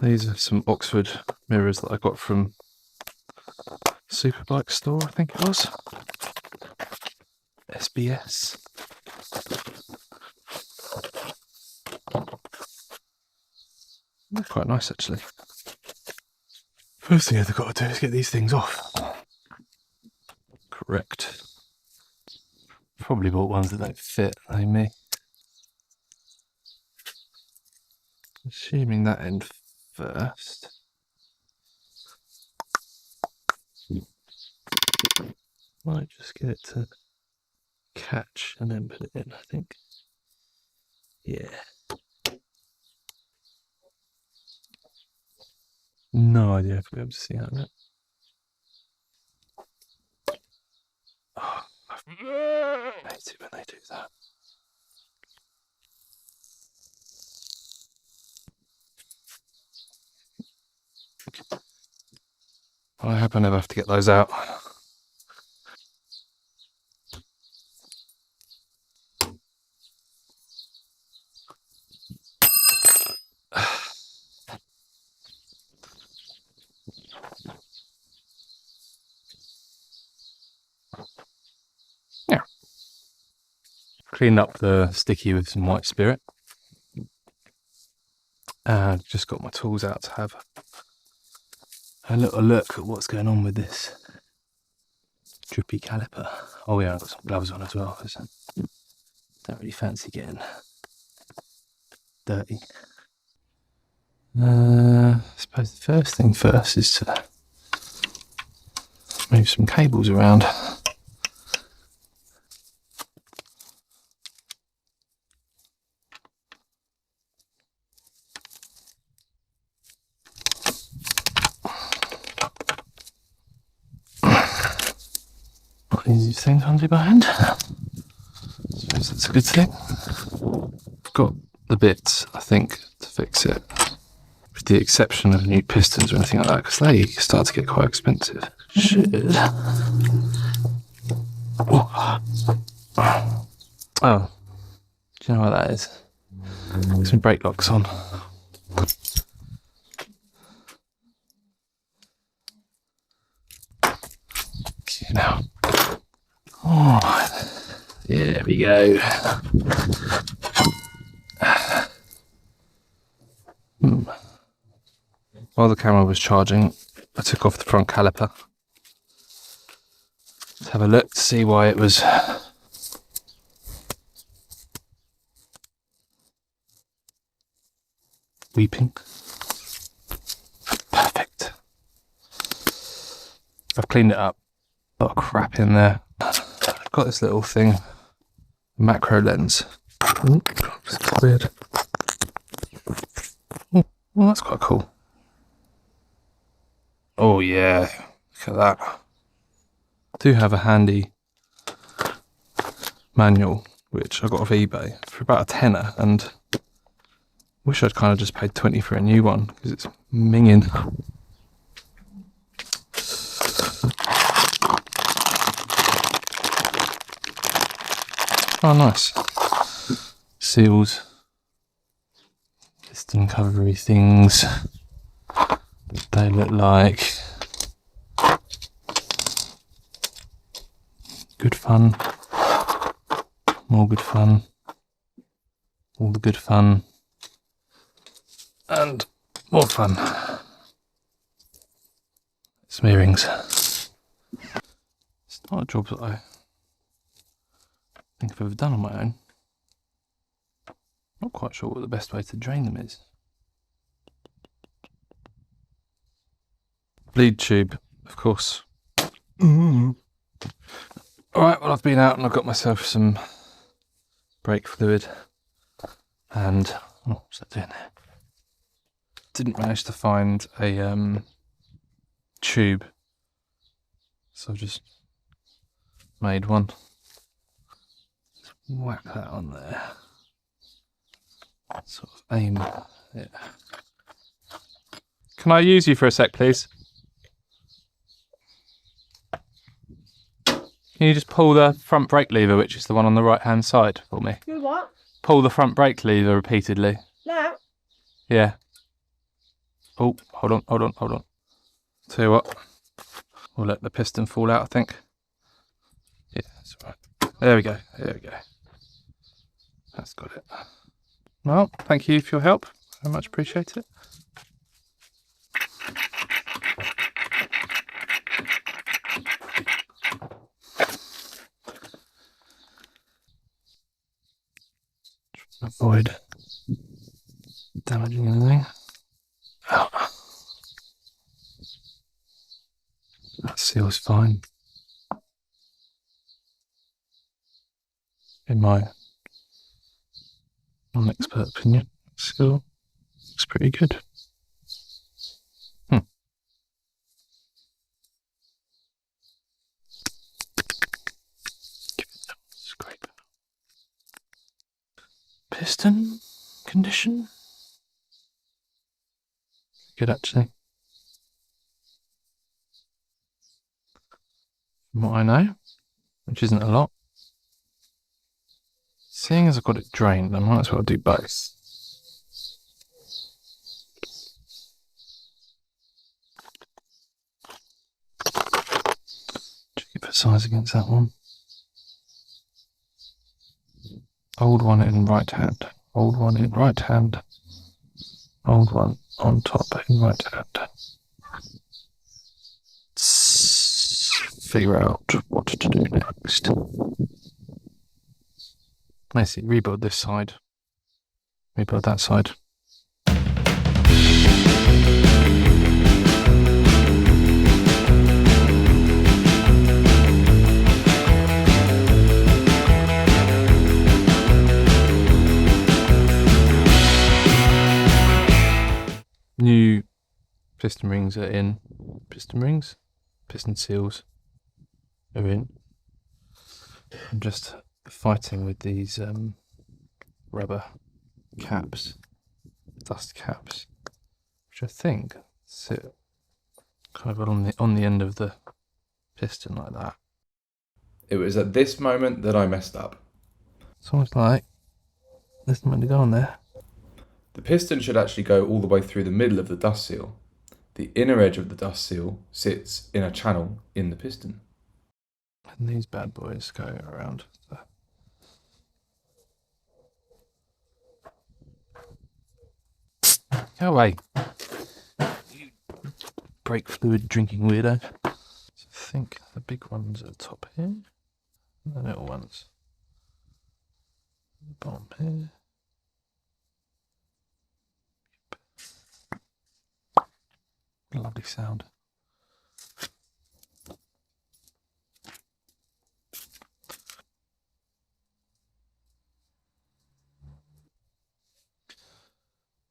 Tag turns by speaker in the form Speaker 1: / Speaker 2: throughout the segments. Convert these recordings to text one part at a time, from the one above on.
Speaker 1: These are some Oxford mirrors that I got from Superbike store, I think it was. SBS. They're quite nice actually. First thing I've got to do is get these things off. Correct. Probably bought ones that don't fit, like me. Assuming that end first. Might just get it to catch and then put it in, I think. Yeah. No idea if we'll be able to see that yet. Oh, I hate it when they do that. I hope I never have to get those out. Yeah. Clean up the sticky with some white spirit. And just got my tools out to have a little look at what's going on with this drippy caliper. Oh yeah, I've got some gloves on as well, because I don't really fancy getting dirty. I suppose the first thing first is to move some cables around. Not the easiest thing to undo by hand. I suppose that's a good thing. I've got the bits, I think, to fix it. With the exception of new pistons or anything like that, because they start to get quite expensive. Shit. Oh, do you know what that is? Some brake locks on. Okay, now. Oh, there we go. While the camera was charging, I took off the front caliper. Let's have a look to see why it was weeping. Perfect. I've cleaned it up. A lot of crap in there. I've got this little thing, macro lens. Oh, it's weird. Oh, well, that's quite cool. Oh yeah, look at that. I do have a handy manual, which I got off eBay for about a tenner, and wish I'd kind of just paid 20 for a new one, because it's minging. Oh nice. Seals. Piston covery things. They look like good fun, more good fun, all the good fun, and more fun. Smearings. It's not a job that I think I've ever done on my own. Not quite sure what the best way to drain them is. Bleed tube, of course. Alright, well I've been out and I've got myself some brake fluid and, oh, what's that doing there? Didn't manage to find a tube, so I've just made one. Just whack that on there. Sort of aim it. Can I use you for a sec, please? Can you just pull the front brake lever, which is the one on the right hand side, for me?
Speaker 2: Do what?
Speaker 1: Pull the front brake lever repeatedly.
Speaker 2: No.
Speaker 1: Yeah. Oh, hold on. Tell you what, we'll let the piston fall out, I think. Yeah, that's all right. There we go. That's got it. Well, thank you for your help. Very much appreciate it. Avoid damaging anything. Oh. That seal's fine. In my non-expert opinion, seal looks pretty good. Give it a scrape. Piston condition? Good, actually. From what I know, which isn't a lot. Seeing as I've got it drained, I might as well do both. Check it for size against that one. Old one in right hand. Old one in right hand. Old one on top in right hand. Let's figure out what to do next. Basically, rebuild this side. Rebuild that side. New piston rings are in. Piston seals are in. I'm just fighting with these rubber caps, dust caps, which I think sit kind of on the end of the piston like that.
Speaker 2: It was at this moment that I messed up.
Speaker 1: It's almost like there's meant to go on there.
Speaker 2: The piston should actually go all the way through the middle of the dust seal. The inner edge of the dust seal sits in a channel in the piston.
Speaker 1: And these bad boys go around. Go away, you brake fluid drinking weirdo. So I think the big ones at the top here, and the little ones at the bottom here. Lovely sound.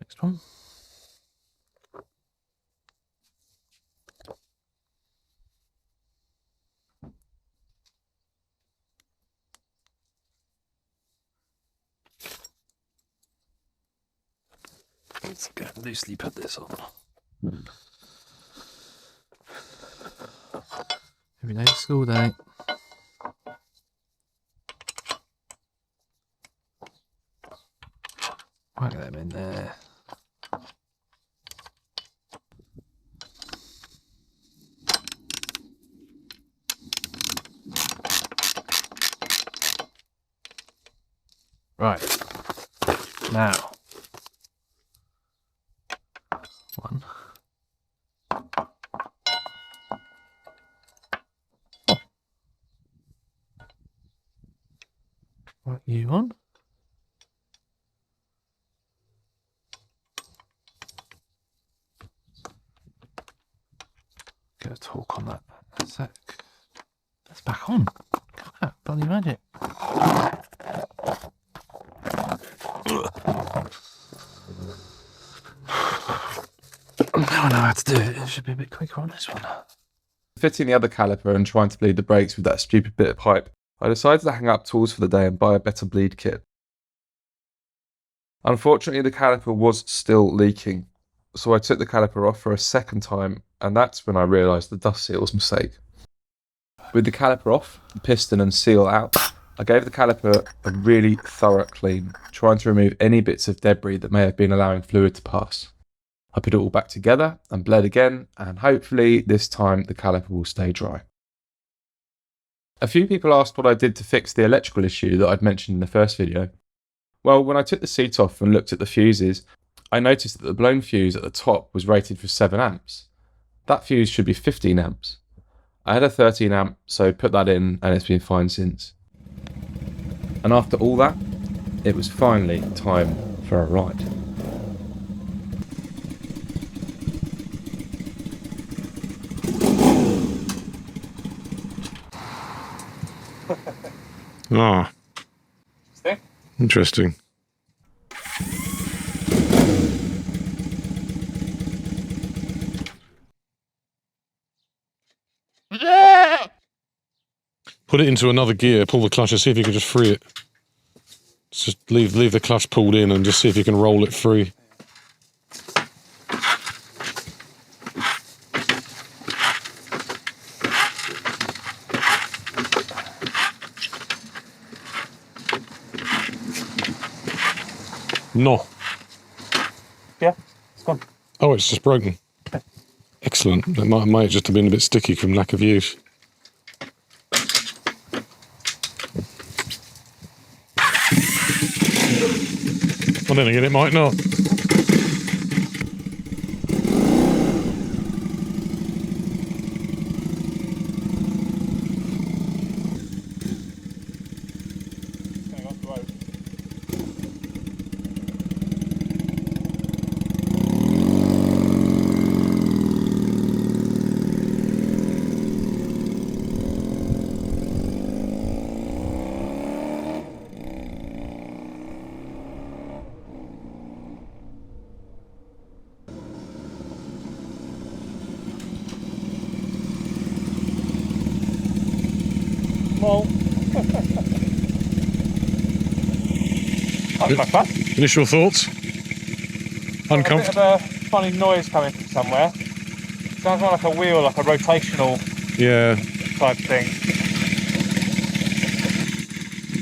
Speaker 1: Next one. Let's go loosely put this on. Every day's school day. Whack them in there. Right. Now. One. Oh. Right, you on. Get a torque on that. A sec. That's back on. Look at that bloody magic. Now I know how to do it. It should be a bit quicker on this one.
Speaker 2: Fitting the other caliper and trying to bleed the brakes with that stupid bit of pipe, I decided to hang up tools for the day and buy a better bleed kit. Unfortunately, the caliper was still leaking, so I took the caliper off for a second time, and that's when I realised the dust seal's mistake. With the caliper off, the piston and seal out, I gave the caliper a really thorough clean, trying to remove any bits of debris that may have been allowing fluid to pass. I put it all back together and bled again, and hopefully this time the caliper will stay dry. A few people asked what I did to fix the electrical issue that I'd mentioned in the first video. Well, when I took the seat off and looked at the fuses, I noticed that the blown fuse at the top was rated for 7 amps. That fuse should be 15 amps. I had a 13 amp, so put that in and it's been fine since. And after all that, it was finally time for a ride.
Speaker 3: Ah, interesting. Put it into another gear, pull the clutch and see if you can just free it. Just leave the clutch pulled in and just see if you can roll it free. No.
Speaker 1: Yeah, it's gone.
Speaker 3: Oh, it's just broken. Excellent. It might just have been a bit sticky from lack of use. Well, then again, it might not.
Speaker 1: Well, that's my fun.
Speaker 3: Initial thoughts? Uncomfortable?
Speaker 1: A bit of a funny noise coming from somewhere. Sounds like a wheel, like a rotational
Speaker 3: Yeah.
Speaker 1: type thing.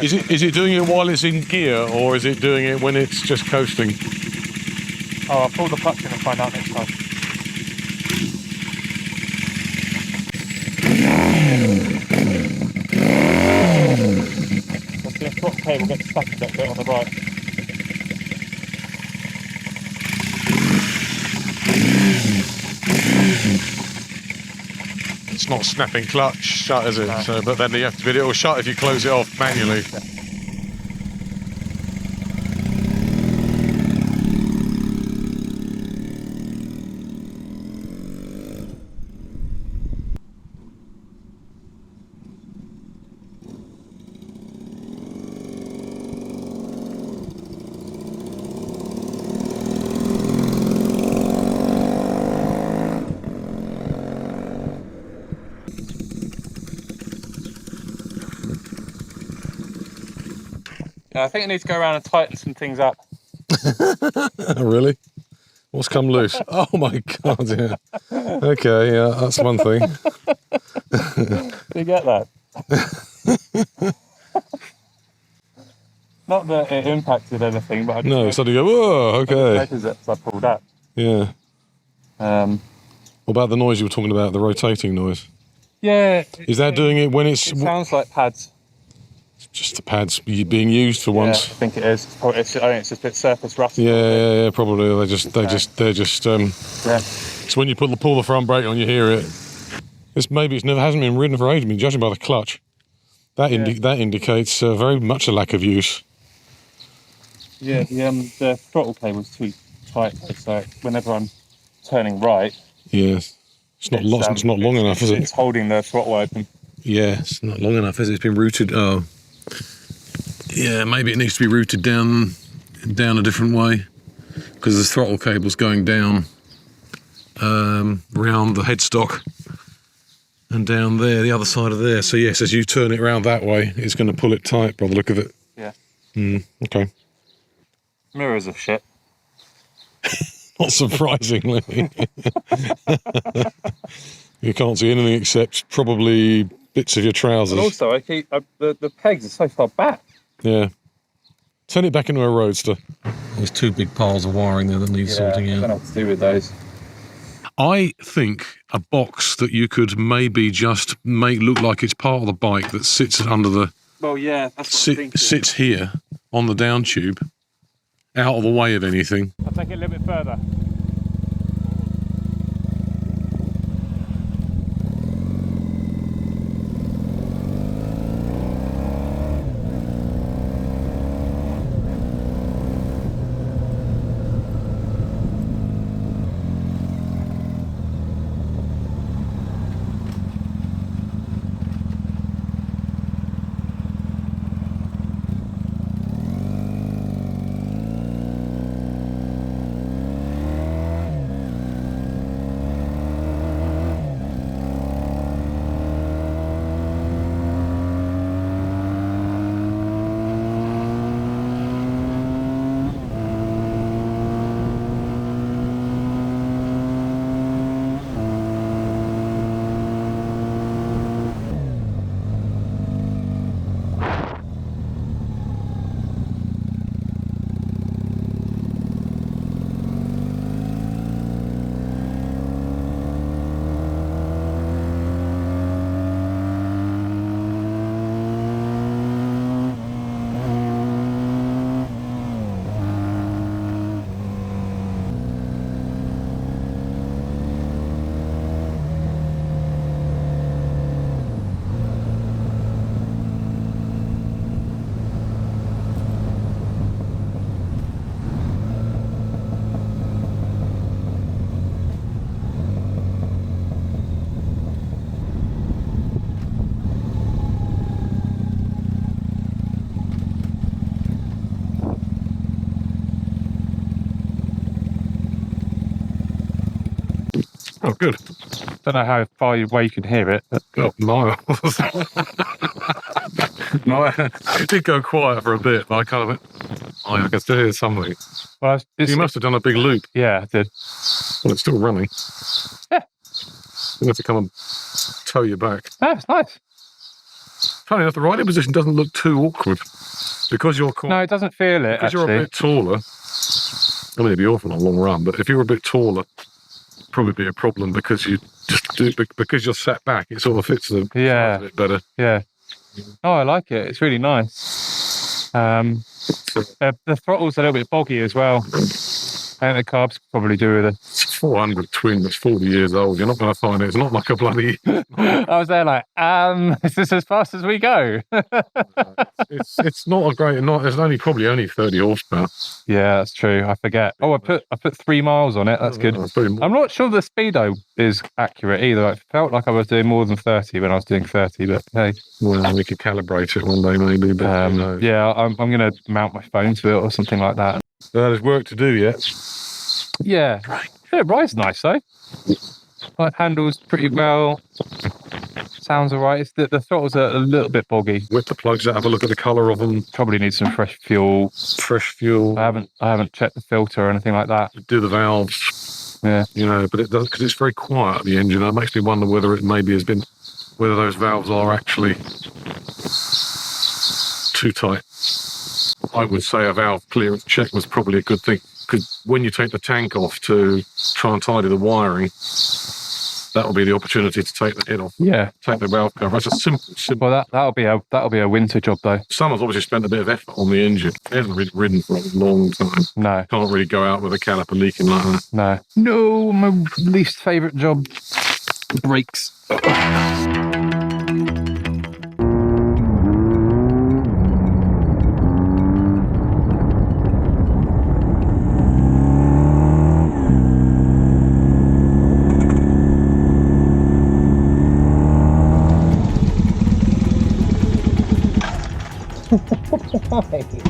Speaker 3: Is it doing it while it's in gear, or is it doing it when it's just coasting?
Speaker 1: Oh, I'll pull the clutch in and find out next time. The throttle cable gets stuck a little bit on the right.
Speaker 3: It's not snapping clutch shut, is it?
Speaker 1: No.
Speaker 3: So, but then you have to be, it'll shut if you close it off manually.
Speaker 1: Yeah. I think I need to go around and tighten some things up.
Speaker 3: Really? What's come loose? Oh my god, yeah. Okay, yeah, that's one thing.
Speaker 1: Do you get that? Not that it impacted anything, but I just
Speaker 3: No, suddenly you go, whoa, okay.
Speaker 1: noticed it as I pulled up.
Speaker 3: Yeah.
Speaker 1: What
Speaker 3: What about the noise you were talking about, the rotating noise?
Speaker 1: Yeah.
Speaker 3: Is that doing it when it's...
Speaker 1: It sounds like pads.
Speaker 3: Just the pads being used for once?
Speaker 1: Yeah, I think it is. I think it's just a bit surface rust.
Speaker 3: Yeah, probably. They're just.
Speaker 1: Yeah.
Speaker 3: So when you pull the front brake on, you hear it. It hasn't been ridden for ages. I mean, judging by the clutch, that indicates very much a lack of use.
Speaker 1: Yeah, the throttle cable's too tight, so whenever I'm turning right,
Speaker 3: Yes, it's not long enough, is it?
Speaker 1: It's holding the throttle open.
Speaker 3: Yeah, it's not long enough, is it? It's been routed. Oh, yeah, maybe it needs to be routed down a different way, because the throttle cable's going down round the headstock and down there, the other side of there. So yes, as you turn it around that way, it's going to pull it tight by the look of it.
Speaker 1: Yeah.
Speaker 3: Okay.
Speaker 1: Mirrors are shit.
Speaker 3: Not surprisingly. You can't see anything except probably bits of your trousers.
Speaker 1: And also, I keep the pegs are so far back.
Speaker 3: Yeah. Turn it back into a roadster. There's 2 big piles of wiring there that needs sorting
Speaker 2: I don't
Speaker 3: out.
Speaker 2: know what to do with those.
Speaker 3: I think a box that you could maybe just make look like it's part of the bike that sits under the...
Speaker 2: Well, yeah, that's what I'm thinking.
Speaker 3: sits here on the down tube, out of the way of anything.
Speaker 1: I'll take it a little bit further.
Speaker 3: Oh, good.
Speaker 1: Don't know how far away you can hear it. But...
Speaker 3: Oh, miles. No, it did go quiet for a bit, but I kind of went, oh, I can still hear something.
Speaker 1: Well,
Speaker 3: You must have done a big loop.
Speaker 1: Yeah, I did.
Speaker 3: Well, it's still running.
Speaker 1: Yeah.
Speaker 3: You have to come and tow you back.
Speaker 1: Oh, it's nice.
Speaker 3: Funny enough, the riding position doesn't look too awkward. Because you're quite...
Speaker 1: No, it doesn't feel it,
Speaker 3: Because
Speaker 1: actually.
Speaker 3: you're a bit taller. I mean, it'd be awful on a long run, but if you're a bit taller, probably be a problem because you just do because you're sat back. It sort of fits the
Speaker 1: Yeah.
Speaker 3: a bit better.
Speaker 1: Yeah. Oh, I like it. It's really nice. The throttle's a little bit boggy as well. I think the carbs could probably do with it.
Speaker 3: It's a 400 twin that's 40 years old. You're not going to find it. It's not like a bloody...
Speaker 1: I was there like, is this as fast as we go?
Speaker 3: it's not a great... It's probably only 30 horsepower.
Speaker 1: Yeah, that's true. I forget. Oh, I put 3 miles on it. That's good. I'm not sure the speedo is accurate either. I felt like I was doing more than 30 when I was doing 30, but hey.
Speaker 3: Well, we could calibrate it one day maybe, but who knows?
Speaker 1: Yeah, I'm going to mount my phone to it or something like that.
Speaker 3: There's work to do yet.
Speaker 1: Yeah. Yeah, it rides nice though. Like handles pretty well. Sounds alright. It's the throttles are a little bit boggy.
Speaker 3: Whip the plugs out, have a look at the colour of them.
Speaker 1: Probably need some fresh fuel.
Speaker 3: Fresh fuel.
Speaker 1: I haven't checked the filter or anything like that.
Speaker 3: Do the valves.
Speaker 1: Yeah.
Speaker 3: You know, but it does, because it's very quiet at the engine. It makes me wonder whether it maybe has been, whether those valves are actually too tight. I would say a valve clearance check was probably a good thing, because when you take the tank off to try and tidy the wiring, that will be the opportunity to take the head off.
Speaker 1: Yeah.
Speaker 3: Take the valve cover. It's a simple.
Speaker 1: Well, that'll be a winter job though.
Speaker 3: Someone's obviously spent a bit of effort on the engine. It hasn't really ridden for a long time.
Speaker 1: No.
Speaker 3: Can't really go out with a caliper leaking like that.
Speaker 1: No. No, my least favourite job. Brakes.
Speaker 4: Why?